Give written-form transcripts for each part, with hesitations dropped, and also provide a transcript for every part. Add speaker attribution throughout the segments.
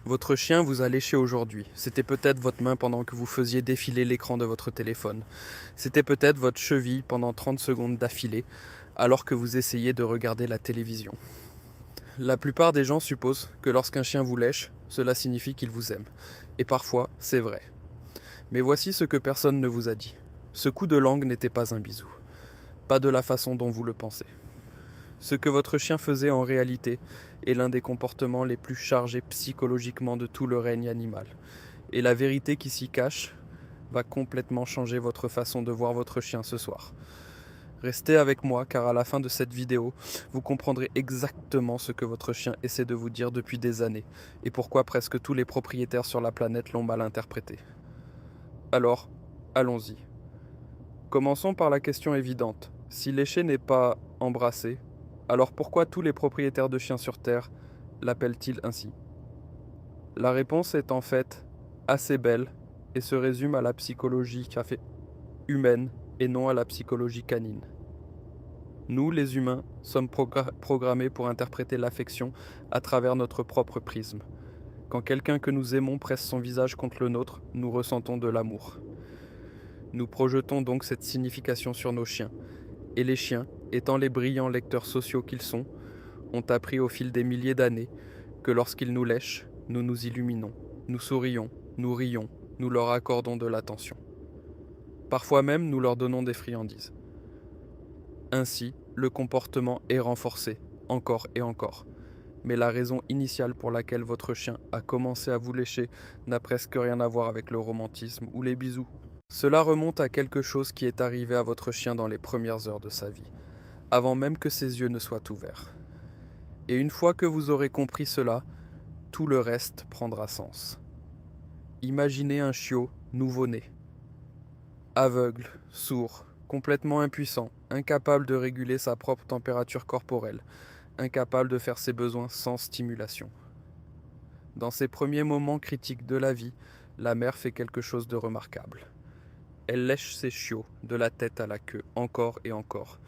Speaker 1: Votre chien vous a léché aujourd'hui. C'était peut-être votre main pendant que vous faisiez défiler l'écran de votre téléphone. C'était peut-être votre cheville pendant 30 secondes d'affilée, alors que vous essayez de regarder la télévision. La plupart des gens supposent que lorsqu'un chien vous lèche, cela signifie qu'il vous aime. Et parfois, c'est vrai. Mais voici ce que personne ne vous a dit. Ce coup de langue n'était pas un bisou. Pas de la façon dont vous le pensez. Ce que votre chien faisait en réalité est l'un des comportements les plus chargés psychologiquement de tout le règne animal. Et la vérité qui s'y cache va complètement changer votre façon de voir votre chien ce soir. Restez avec moi car à la fin de cette vidéo, vous comprendrez exactement ce que votre chien essaie de vous dire depuis des années et pourquoi presque tous les propriétaires sur la planète l'ont mal interprété. Alors, allons-y. Commençons par la question évidente. Si lécher n'est pas embrasser, alors pourquoi tous les propriétaires de chiens sur Terre l'appellent-ils ainsi? La réponse est en fait assez belle et se résume à la psychologie humaine et non à la psychologie canine. Nous, les humains, sommes programmés pour interpréter l'affection à travers notre propre prisme. Quand quelqu'un que nous aimons presse son visage contre le nôtre, nous ressentons de l'amour. Nous projetons donc cette signification sur nos chiens. Et les chiens, étant les brillants lecteurs sociaux qu'ils sont, ont appris au fil des milliers d'années que lorsqu'ils nous lèchent, nous nous illuminons, nous sourions, nous rions, nous leur accordons de l'attention. Parfois même, nous leur donnons des friandises. Ainsi, le comportement est renforcé, encore et encore. Mais la raison initiale pour laquelle votre chien a commencé à vous lécher n'a presque rien à voir avec le romantisme ou les bisous. Cela remonte à quelque chose qui est arrivé à votre chien dans les premières heures de sa vie, avant même que ses yeux ne soient ouverts. Et une fois que vous aurez compris cela, tout le reste prendra sens. Imaginez un chiot nouveau-né, aveugle, sourd, complètement impuissant, incapable de réguler sa propre température corporelle, incapable de faire ses besoins sans stimulation. Dans ces premiers moments critiques de la vie, la mère fait quelque chose de remarquable. Elle lèche ses chiots de la tête à la queue, encore et encore.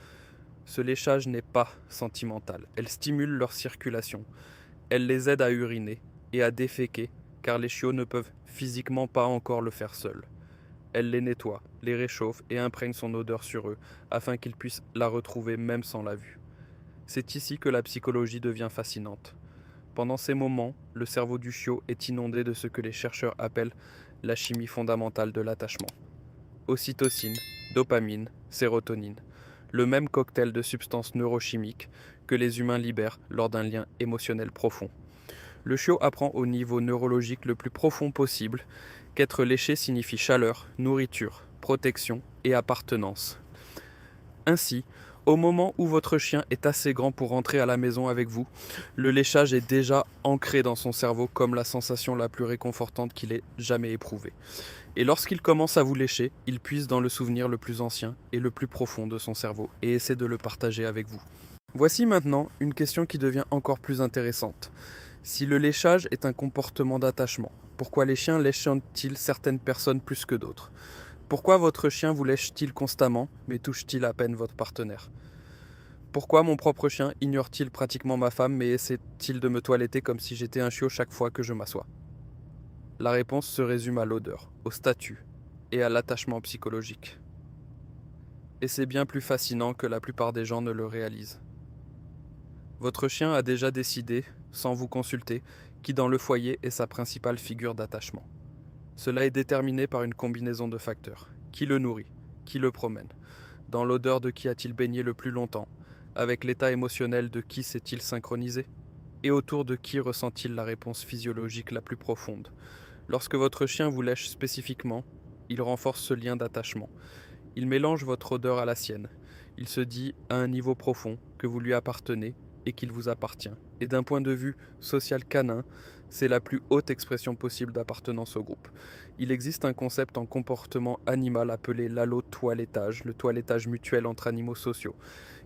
Speaker 1: Ce léchage n'est pas sentimental, elle stimule leur circulation. Elle les aide à uriner et à déféquer, car les chiots ne peuvent physiquement pas encore le faire seuls. Elle les nettoie, les réchauffe et imprègne son odeur sur eux, afin qu'ils puissent la retrouver même sans la vue. C'est ici que la psychologie devient fascinante. Pendant ces moments, le cerveau du chiot est inondé de ce que les chercheurs appellent la chimie fondamentale de l'attachement. Ocytocine, dopamine, sérotonine, le même cocktail de substances neurochimiques que les humains libèrent lors d'un lien émotionnel profond. Le chiot apprend au niveau neurologique le plus profond possible qu'être léché signifie chaleur, nourriture, protection et appartenance. Ainsi, au moment où votre chien est assez grand pour rentrer à la maison avec vous, le léchage est déjà ancré dans son cerveau comme la sensation la plus réconfortante qu'il ait jamais éprouvée. Et lorsqu'il commence à vous lécher, il puise dans le souvenir le plus ancien et le plus profond de son cerveau et essaie de le partager avec vous. Voici maintenant une question qui devient encore plus intéressante. Si le léchage est un comportement d'attachement, pourquoi les chiens lèchent-ils certaines personnes plus que d'autres? Pourquoi votre chien vous lèche-t-il constamment, mais touche-t-il à peine votre partenaire? Pourquoi mon propre chien ignore-t-il pratiquement ma femme, mais essaie-t-il de me toiletter comme si j'étais un chiot chaque fois que je m'assois? La réponse se résume à l'odeur, au statut et à l'attachement psychologique. Et c'est bien plus fascinant que la plupart des gens ne le réalisent. Votre chien a déjà décidé, sans vous consulter, qui dans le foyer est sa principale figure d'attachement. Cela est déterminé par une combinaison de facteurs. Qui le nourrit? Qui le promène? Dans l'odeur de qui a-t-il baigné le plus longtemps? Avec l'état émotionnel de qui s'est-il synchronisé? Et autour de qui ressent-il la réponse physiologique la plus profonde? Lorsque votre chien vous lèche spécifiquement, il renforce ce lien d'attachement. Il mélange votre odeur à la sienne. Il se dit à un niveau profond que vous lui appartenez et qu'il vous appartient. Et d'un point de vue social canin, c'est la plus haute expression possible d'appartenance au groupe. Il existe un concept en comportement animal appelé l'allotoilettage, le toilettage mutuel entre animaux sociaux.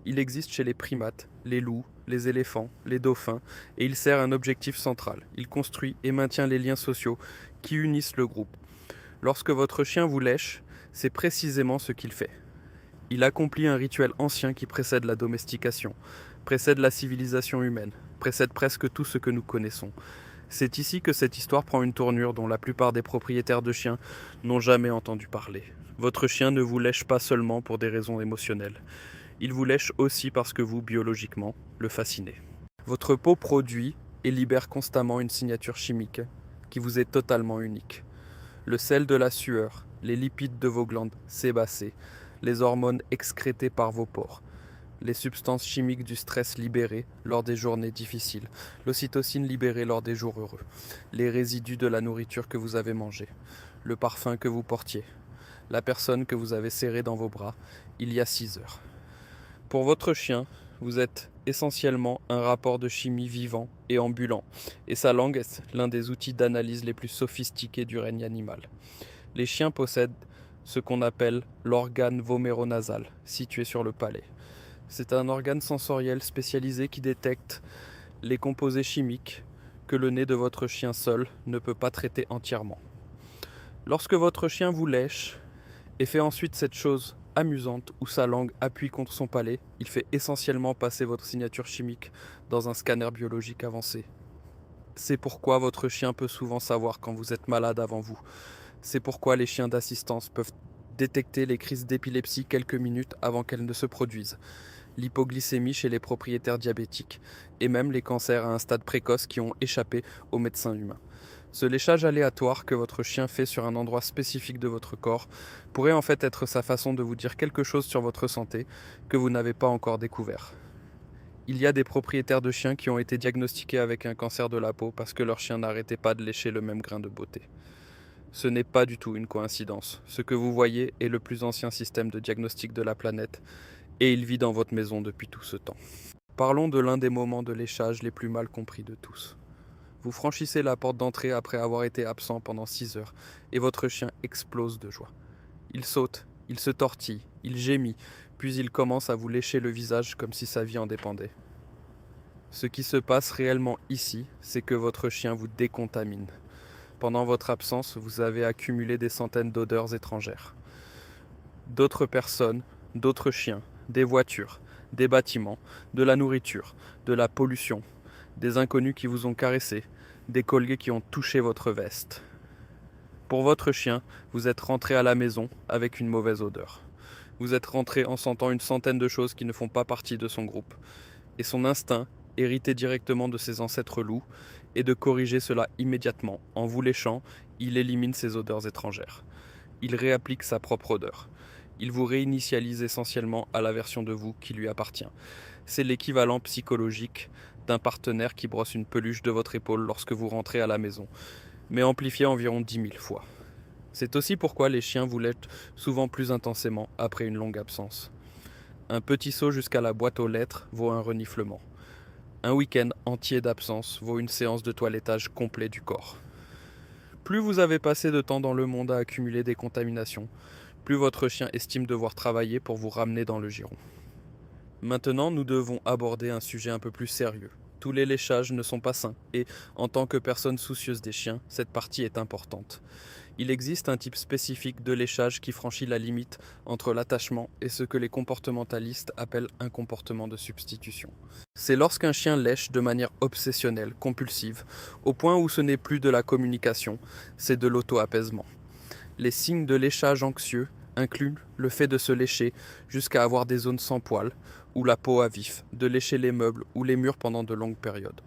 Speaker 1: Il existe chez les primates, les loups, les éléphants, les dauphins, et il sert un objectif central. Il construit et maintient les liens sociaux qui unissent le groupe. Lorsque votre chien vous lèche, c'est précisément ce qu'il fait. Il accomplit un rituel ancien qui précède la domestication, précède la civilisation humaine, précède presque tout ce que nous connaissons. C'est ici que cette histoire prend une tournure dont la plupart des propriétaires de chiens n'ont jamais entendu parler. Votre chien ne vous lèche pas seulement pour des raisons émotionnelles. Il vous lèche aussi parce que vous, biologiquement, le fascinez. Votre peau produit et libère constamment une signature chimique qui vous est totalement unique. Le sel de la sueur, les lipides de vos glandes sébacées, les hormones excrétées par vos pores, les substances chimiques du stress libérées lors des journées difficiles, l'ocytocine libérée lors des jours heureux, les résidus de la nourriture que vous avez mangée, le parfum que vous portiez, la personne que vous avez serrée dans vos bras il y a 6 heures. Pour votre chien, vous êtes essentiellement un rapport de chimie vivant et ambulant, et sa langue est l'un des outils d'analyse les plus sophistiqués du règne animal. Les chiens possèdent ce qu'on appelle l'organe voméronasal, situé sur le palais. C'est un organe sensoriel spécialisé qui détecte les composés chimiques que le nez de votre chien seul ne peut pas traiter entièrement. Lorsque votre chien vous lèche et fait ensuite cette chose amusante où sa langue appuie contre son palais, il fait essentiellement passer votre signature chimique dans un scanner biologique avancé. C'est pourquoi votre chien peut souvent savoir quand vous êtes malade avant vous. C'est pourquoi les chiens d'assistance peuvent détecter les crises d'épilepsie quelques minutes avant qu'elles ne se produisent, l'hypoglycémie chez les propriétaires diabétiques, et même les cancers à un stade précoce qui ont échappé aux médecins humains. Ce léchage aléatoire que votre chien fait sur un endroit spécifique de votre corps pourrait en fait être sa façon de vous dire quelque chose sur votre santé que vous n'avez pas encore découvert. Il y a des propriétaires de chiens qui ont été diagnostiqués avec un cancer de la peau parce que leur chien n'arrêtait pas de lécher le même grain de beauté. Ce n'est pas du tout une coïncidence. Ce que vous voyez est le plus ancien système de diagnostic de la planète et il vit dans votre maison depuis tout ce temps. Parlons de l'un des moments de léchage les plus mal compris de tous. Vous franchissez la porte d'entrée après avoir été absent pendant 6 heures et votre chien explose de joie. Il saute, il se tortille, il gémit, puis il commence à vous lécher le visage comme si sa vie en dépendait. Ce qui se passe réellement ici, c'est que votre chien vous décontamine. Pendant votre absence, vous avez accumulé des centaines d'odeurs étrangères. D'autres personnes, d'autres chiens, des voitures, des bâtiments, de la nourriture, de la pollution, des inconnus qui vous ont caressé, des colliers qui ont touché votre veste. Pour votre chien, vous êtes rentré à la maison avec une mauvaise odeur. Vous êtes rentré en sentant une centaine de choses qui ne font pas partie de son groupe. Et son instinct, hérité directement de ses ancêtres loups, est de corriger cela immédiatement. En vous léchant, il élimine ces odeurs étrangères. Il réapplique sa propre odeur. Il vous réinitialise essentiellement à la version de vous qui lui appartient. C'est l'équivalent psychologique d'un partenaire qui brosse une peluche de votre épaule lorsque vous rentrez à la maison, mais amplifié environ 10 000 fois. C'est aussi pourquoi les chiens vous lèchent souvent plus intensément après une longue absence. Un petit saut jusqu'à la boîte aux lettres vaut un reniflement. Un week-end entier d'absence vaut une séance de toilettage complet du corps. Plus vous avez passé de temps dans le monde à accumuler des contaminations, plus votre chien estime devoir travailler pour vous ramener dans le giron. Maintenant, nous devons aborder un sujet un peu plus sérieux. Tous les léchages ne sont pas sains et, en tant que personne soucieuse des chiens, cette partie est importante. Il existe un type spécifique de léchage qui franchit la limite entre l'attachement et ce que les comportementalistes appellent un comportement de substitution. C'est lorsqu'un chien lèche de manière obsessionnelle, compulsive, au point où ce n'est plus de la communication, c'est de l'auto-apaisement. Les signes de léchage anxieux incluent le fait de se lécher jusqu'à avoir des zones sans poils ou la peau à vif, de lécher les meubles ou les murs pendant de longues périodes,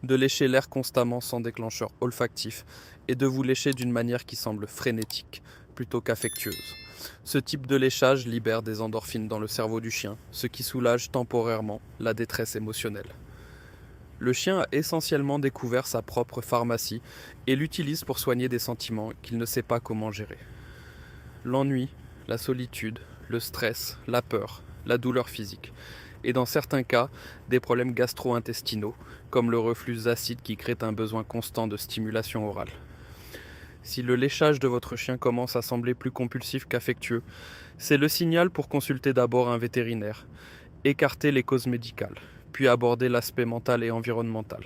Speaker 1: de lécher l'air constamment sans déclencheur olfactif et de vous lécher d'une manière qui semble frénétique plutôt qu'affectueuse. Ce type de léchage libère des endorphines dans le cerveau du chien, ce qui soulage temporairement la détresse émotionnelle. Le chien a essentiellement découvert sa propre pharmacie et l'utilise pour soigner des sentiments qu'il ne sait pas comment gérer. L'ennui, la solitude, le stress, la peur, la douleur physique, et dans certains cas, des problèmes gastro-intestinaux, comme le reflux acide qui crée un besoin constant de stimulation orale. Si le léchage de votre chien commence à sembler plus compulsif qu'affectueux, c'est le signal pour consulter d'abord un vétérinaire, écarter les causes médicales, puis aborder l'aspect mental et environnemental.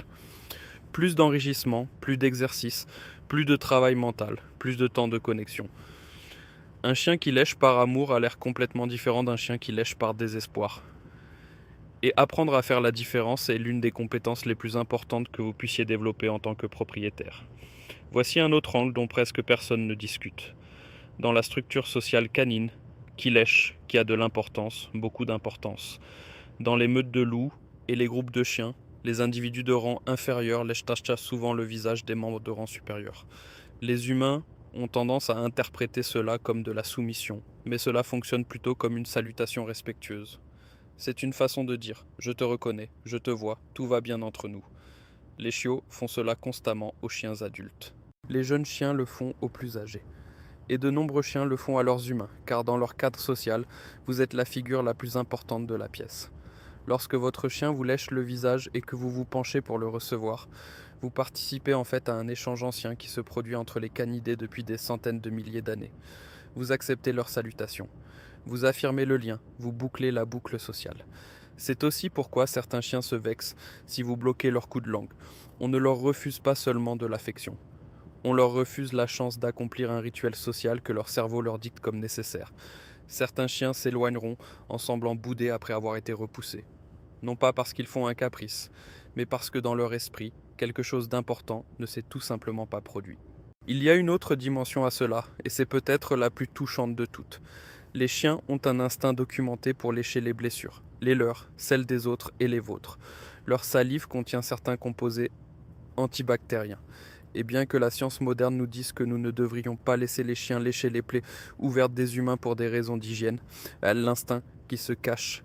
Speaker 1: Plus d'enrichissement, plus d'exercice, plus de travail mental, plus de temps de connexion. Un chien qui lèche par amour a l'air complètement différent d'un chien qui lèche par désespoir. Et apprendre à faire la différence est l'une des compétences les plus importantes que vous puissiez développer en tant que propriétaire. Voici un autre angle dont presque personne ne discute. Dans la structure sociale canine, qui lèche, qui a de l'importance, beaucoup d'importance. Dans les meutes de loups et les groupes de chiens, les individus de rang inférieur lèchent souvent le visage des membres de rang supérieur. Les humains ont tendance à interpréter cela comme de la soumission, mais cela fonctionne plutôt comme une salutation respectueuse. C'est une façon de dire « je te reconnais, je te vois, tout va bien entre nous ». Les chiots font cela constamment aux chiens adultes. Les jeunes chiens le font aux plus âgés. Et de nombreux chiens le font à leurs humains, car dans leur cadre social, vous êtes la figure la plus importante de la pièce. Lorsque votre chien vous lèche le visage et que vous vous penchez pour le recevoir, vous participez en fait à un échange ancien qui se produit entre les canidés depuis des centaines de milliers d'années. Vous acceptez leur salutation. Vous affirmez le lien, vous bouclez la boucle sociale. C'est aussi pourquoi certains chiens se vexent si vous bloquez leur coup de langue. On ne leur refuse pas seulement de l'affection. On leur refuse la chance d'accomplir un rituel social que leur cerveau leur dicte comme nécessaire. Certains chiens s'éloigneront en semblant bouder après avoir été repoussés. Non pas parce qu'ils font un caprice, mais parce que dans leur esprit, quelque chose d'important ne s'est tout simplement pas produit. Il y a une autre dimension à cela, et c'est peut-être la plus touchante de toutes. Les chiens ont un instinct documenté pour lécher les blessures, les leurs, celles des autres et les vôtres. Leur salive contient certains composés antibactériens. Et bien que la science moderne nous dise que nous ne devrions pas laisser les chiens lécher les plaies ouvertes des humains pour des raisons d'hygiène, l'instinct qui se cache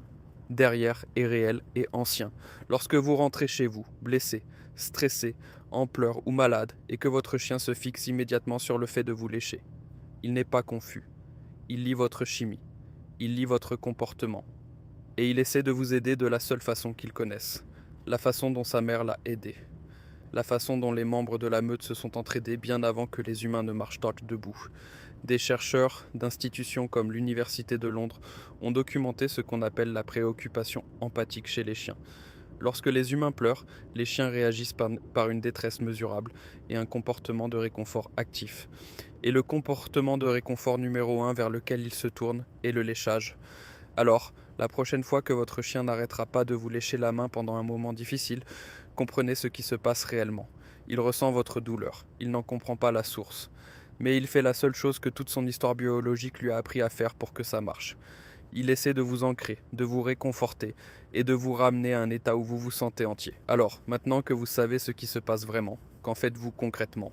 Speaker 1: derrière est réel et ancien. Lorsque vous rentrez chez vous, blessé, stressé, en pleurs ou malade, et que votre chien se fixe immédiatement sur le fait de vous lécher, il n'est pas confus. Il lit votre chimie, il lit votre comportement, et il essaie de vous aider de la seule façon qu'il connaisse, la façon dont sa mère l'a aidé. La façon dont les membres de la meute se sont entraidés bien avant que les humains ne marchent debout. Des chercheurs d'institutions comme l'Université de Londres ont documenté ce qu'on appelle la préoccupation empathique chez les chiens. Lorsque les humains pleurent, les chiens réagissent par une détresse mesurable et un comportement de réconfort actif. Et le comportement de réconfort numéro 1 vers lequel ils se tournent est le léchage. Alors, la prochaine fois que votre chien n'arrêtera pas de vous lécher la main pendant un moment difficile, comprenez ce qui se passe réellement. Il ressent votre douleur, il n'en comprend pas la source. Mais il fait la seule chose que toute son histoire biologique lui a appris à faire pour que ça marche. Il essaie de vous ancrer, de vous réconforter et de vous ramener à un état où vous vous sentez entier. Alors, maintenant que vous savez ce qui se passe vraiment, qu'en faites-vous concrètement ?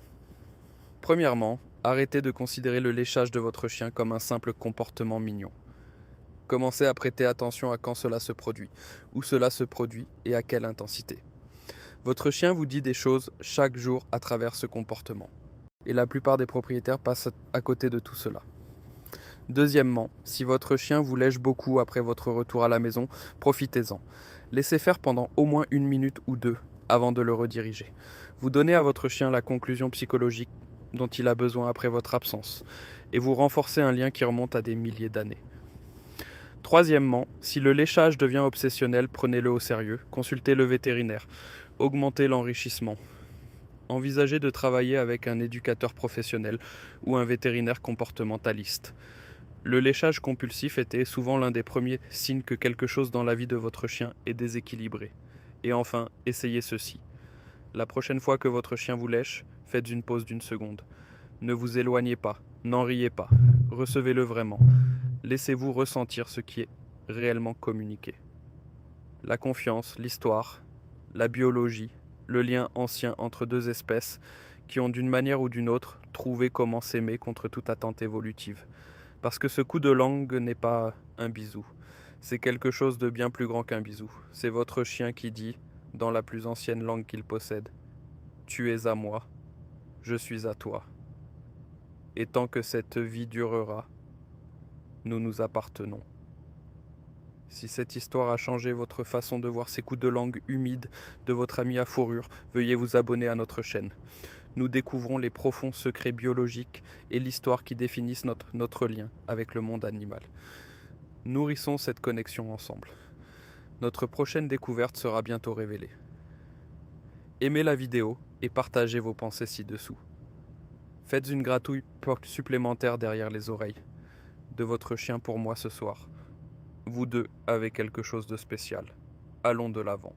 Speaker 1: Premièrement, arrêtez de considérer le léchage de votre chien comme un simple comportement mignon. Commencez à prêter attention à quand cela se produit, où cela se produit et à quelle intensité. Votre chien vous dit des choses chaque jour à travers ce comportement. Et la plupart des propriétaires passent à côté de tout cela. Deuxièmement, si votre chien vous lèche beaucoup après votre retour à la maison, profitez-en. Laissez faire pendant au moins 1 minute ou 2 avant de le rediriger. Vous donnez à votre chien la conclusion psychologique dont il a besoin après votre absence, et vous renforcez un lien qui remonte à des milliers d'années. Troisièmement, si le léchage devient obsessionnel, prenez-le au sérieux, consultez le vétérinaire, augmentez l'enrichissement. Envisagez de travailler avec un éducateur professionnel ou un vétérinaire comportementaliste. Le léchage compulsif était souvent l'un des premiers signes que quelque chose dans la vie de votre chien est déséquilibré. Et enfin, essayez ceci. La prochaine fois que votre chien vous lèche, faites une pause d'1 seconde. Ne vous éloignez pas, n'en riez pas, recevez-le vraiment. Laissez-vous ressentir ce qui est réellement communiqué. La confiance, l'histoire, la biologie, le lien ancien entre deux espèces qui ont d'une manière ou d'une autre trouvé comment s'aimer contre toute attente évolutive. Parce que ce coup de langue n'est pas un bisou, c'est quelque chose de bien plus grand qu'un bisou. C'est votre chien qui dit, dans la plus ancienne langue qu'il possède, « Tu es à moi, je suis à toi. Et tant que cette vie durera, nous nous appartenons. » Si cette histoire a changé votre façon de voir ces coups de langue humides de votre ami à fourrure, veuillez vous abonner à notre chaîne. Nous découvrons les profonds secrets biologiques et l'histoire qui définissent notre lien avec le monde animal. Nourrissons cette connexion ensemble. Notre prochaine découverte sera bientôt révélée. Aimez la vidéo et partagez vos pensées ci-dessous. Faites une gratouille supplémentaire derrière les oreilles de votre chien pour moi ce soir. Vous deux avez quelque chose de spécial. allons de l'avant.